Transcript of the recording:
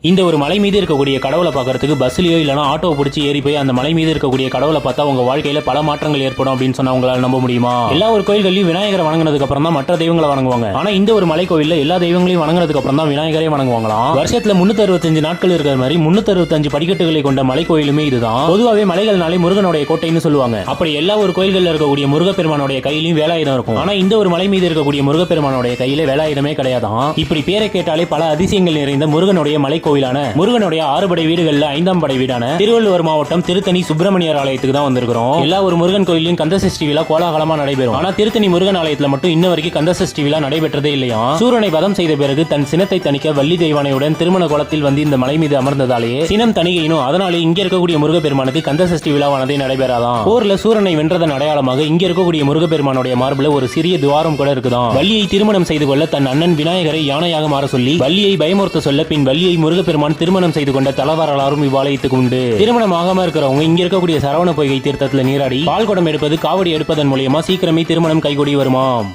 இந்த ஒரு மலை மீது இருக்கக்கூடிய கடவுளை பார்க்கறதுக்கு பஸ்லயோ இல்லனா ஆட்டோவை பிடிச்சி ஏறி போய் அந்த மலை மீது இருக்கக்கூடிய கடவுளை பார்த்தா உங்க வாழ்க்கையில பல மாற்றங்கள் ஏற்படும் அப்படின்னு சொன்னா உங்களால நம்ப முடியுமா? எல்லா ஒரு கோயில்களையும் விநாயகரை வணங்கினதுக்கு அப்புறம் தான் மற்ற தெய்வங்களை வணங்குவாங்க. ஆனா இந்த ஒரு மலை கோவில்ல எல்லா தெய்வங்களையும் வணங்கினதுக்கு அப்புறம் தான் விநாயகரை வணங்குவாங்களாம். வருஷத்துல 365 நாட்கள் இருக்கிற மாதிரி 365 படிக்கட்டுகளை கொண்ட மலை கோயிலுமே இதுதான். பொதுவாகவே மலைகள்னாலே முருகனுடைய கோட்டைன்னு சொல்லுவாங்க. அப்படி எல்லா ஒரு கோயில்கள்ல இருக்கக்கூடிய முருகப்பெருமானுடைய கையிலும் வேலாயுதம் இருக்கும். ஆனா இந்த ஒரு மலை மீது இருக்கக்கூடிய முருகப்பெருமானுடைய கையில வேலாயுதமே கிடையாதான். இப்படி பேரை கேட்டாலே பல அதிசயங்கள் நிறைந்த முருகனுடைய மலை கோவிலான முருகனுடைய 6 படை வீடுகள்ல 5ஆம் படை வீடான திருவள்ளுவர் மாவட்டம் திருத்தணி சுப்பிரமணியர் ஆலயத்துக்கு தான் வந்திருக்கிறோம். எல்லா ஒரு முருகன் கோயிலையும் கந்தசஷ்டி விழா கோலாகலமா நடைபெறும். ஆனா திருத்தணி முருகன் ஆலயத்துல மட்டும் இன்ன வரைக்கும் கந்தசஷ்டி விழா நடைபெற்றதே இல்லையா. சூரனை வதம் செய்த பிறகு தன் சினத்தை தணிக்க வள்ளி தெய்வானையுடன் திருமண கோலத்தில் வந்து இந்த மலை மீது அமர்ந்ததாலேயே சினம் தணிகையினும் அதனாலே இங்க இருக்கக்கூடிய முருகப்பெருமானுக்கு கந்தசஷ்டி விழாவானதே நடைபெறாதான். போர்ல சூரனை வென்றதன் அடையாளமாக இங்க இருக்கக்கூடிய முருகப்பெருமானுடைய மார்பில ஒரு சிறிய துவாரம் கூட இருக்குதான். வள்ளியை திருமணம் செய்து கொள்ள தன் அண்ணன் விநாயகரை யானையாக மாற சொல்லி வள்ளியை பயமுறுத்த சொல்ல பின் வள்ளியை முருகப்பெருமான் திருமணம் செய்து கொண்ட தலவரலாறும் இவ்வாலயத்துக்கு உண்டு. திருமணம் ஆகாம இருக்கிறவங்க இங்க இருக்கக்கூடிய சரவண பொய்கை தீர்த்தத்துல நீராடி பால் குடம் எடுப்பது காவடி எடுப்பதன் மூலியமா சீக்கிரமே திருமணம் கைகூடி வருமாம்.